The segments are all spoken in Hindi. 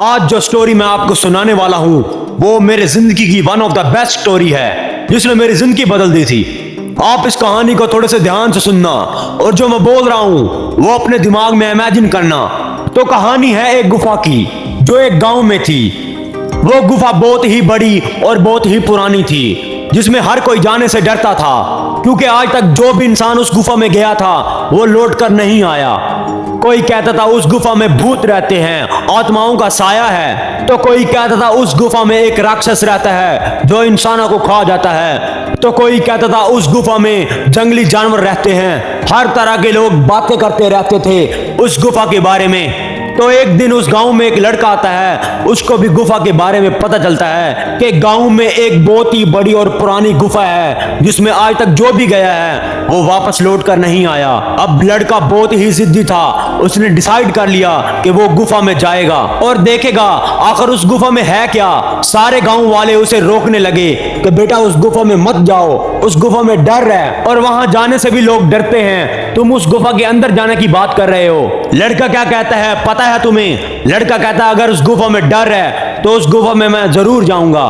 आज जो स्टोरी मैं आपको सुनाने वाला हूँ वो मेरे जिंदगी की one of the best story है जिसने मेरी जिंदगी बदल दी थी। आप इस कहानी को थोड़े से ध्यान से सुनना और जो मैं बोल रहा हूँ वो अपने दिमाग में इमेजिन करना। तो कहानी है एक गुफा की जो एक गांव में थी। वो गुफा बहुत ही बड़ी और बहुत ही पुरानी थी जिसमें हर कोई जाने से डरता था क्योंकि आज तक जो भी इंसान उस गुफा में गया था वो लौट कर नहीं आया। कोई कहता था उस गुफा में भूत रहते हैं, आत्माओं का साया है, तो कोई कहता था उस गुफा में एक राक्षस रहता है जो इंसानों को खा जाता है, तो कोई कहता था उस गुफा में जंगली जानवर रहते हैं। हर तरह के लोग बातें करते रहते थे उस गुफा के बारे में। तो एक दिन उस गांव में एक लड़का आता है, उसको भी गुफा के बारे में पता चलता है कि गांव में एक बहुत ही बड़ी और पुरानी गुफा है जिसमें आज तक जो भी गया है वो वापस लौट कर नहीं आया। अब लड़का बहुत ही जिद्दी था, उसने डिसाइड कर लिया कि वो गुफा में जाएगा और देखेगा आखिर उस गुफा में है क्या। सारे गांव वाले उसे रोकने लगे कि बेटा उस गुफा में मत जाओ, उस गुफा में डर है और वहां जाने से भी लोग डरते हैं, तुम उस गुफा के अंदर जाने की बात कर रहे हो। लड़का क्या कहता है पता है तुम्हें? लड़का कहता है अगर उस गुफा में डर है तो उस गुफा में मैं जरूर जाऊंगा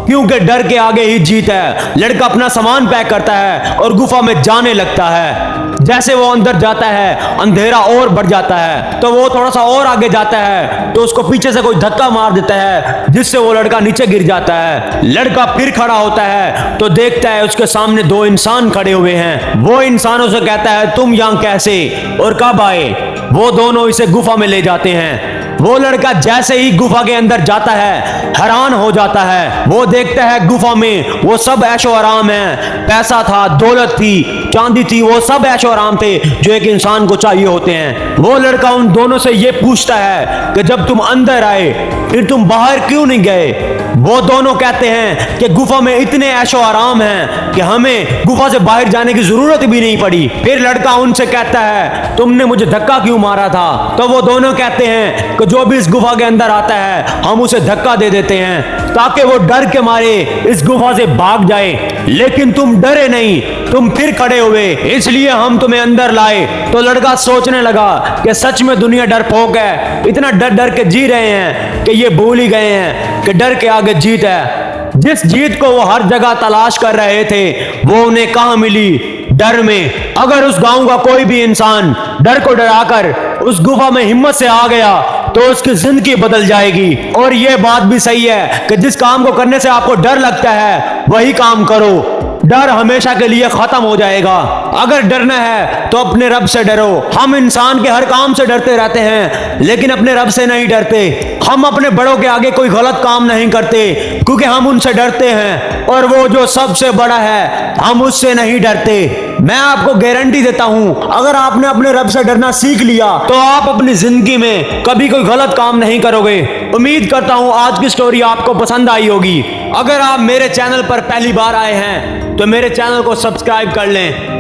क्योंकि डर के आगे ही जीत है। लड़का अपना सामान पैक करता है और गुफा में जाने लगता है। जैसे वो अंदर जाता है अंधेरा और बढ़ जाता है, तो वो थोड़ा सा और आगे जाता है तो उसको पीछे से कोई धक्का मार देता है जिससे वो लड़का नीचे गिर जाता है। लड़का फिर खड़ा होता है तो देखता है उसके सामने दो इंसान खड़े हुए हैं। वो इंसानों से कहता है तुम यहाँ कैसे और कब आए? वो दोनों इसे गुफा में ले जाते हैं। वो लड़का जैसे ही गुफा के अंदर जाता है हैरान हो जाता है। वो देखता है गुफा में वो सब ऐशो आराम है, पैसा था, दौलत थी, चांदी थी, वो सब ऐशो आराम थे जो एक इंसान को चाहिए होते हैं। वो लड़का उन दोनों से ये पूछता है कि जब तुम अंदर आए फिर तुम बाहर क्यों नहीं गए? वो दोनों कहते हैं कि गुफा में इतने ऐशो आराम हैं कि हमें गुफा से बाहर जाने की जरूरत भी नहीं पड़ी। फिर लड़का उनसे कहता है तुमने मुझे धक्का क्यों मारा था? तो वो दोनों कहते हैं कि जो भी इस गुफा के अंदर आता है हम उसे धक्का दे देते हैं ताकि वो डर के मारे इस गुफा से भाग जाए, लेकिन तुम डरे नहीं, तुम फिर खड़े हुए इसलिए हम तुम्हें अंदर लाए। तो लड़का सोचने लगा कि सच में दुनिया डरपोक है, इतना डर डर के जी रहे हैं कि ये भूल ही गए हैं कि डर के आगे जीत है। जिस जीत को वो हर जगह तलाश कर रहे थे वो उन्हें कहां मिली? डर में। अगर उस गांव का कोई भी इंसान डर को डराकर उस गुफा में हिम्मत से आ गया तो उसकी जिंदगी बदल जाएगी। और यह बात भी सही है कि जिस काम को करने से आपको डर लगता है वही काम करो, डर हमेशा के लिए खत्म हो जाएगा। अगर डरना है तो अपने रब से डरो। हम इंसान के हर काम से डरते रहते हैं लेकिन अपने रब से नहीं डरते। हम अपने बड़ों के आगे कोई गलत काम नहीं करते क्योंकि हम उनसे डरते हैं और वो जो सबसे बड़ा है हम उससे नहीं डरते। मैं आपको गारंटी देता हूं अगर आपने अपने रब से डरना सीख लिया तो आप अपनी जिंदगी में कभी कोई गलत काम नहीं करोगे। उम्मीद करता हूं आज की स्टोरी आपको पसंद आई होगी। अगर आप मेरे चैनल पर पहली बार आए हैं तो मेरे चैनल को सब्सक्राइब कर लें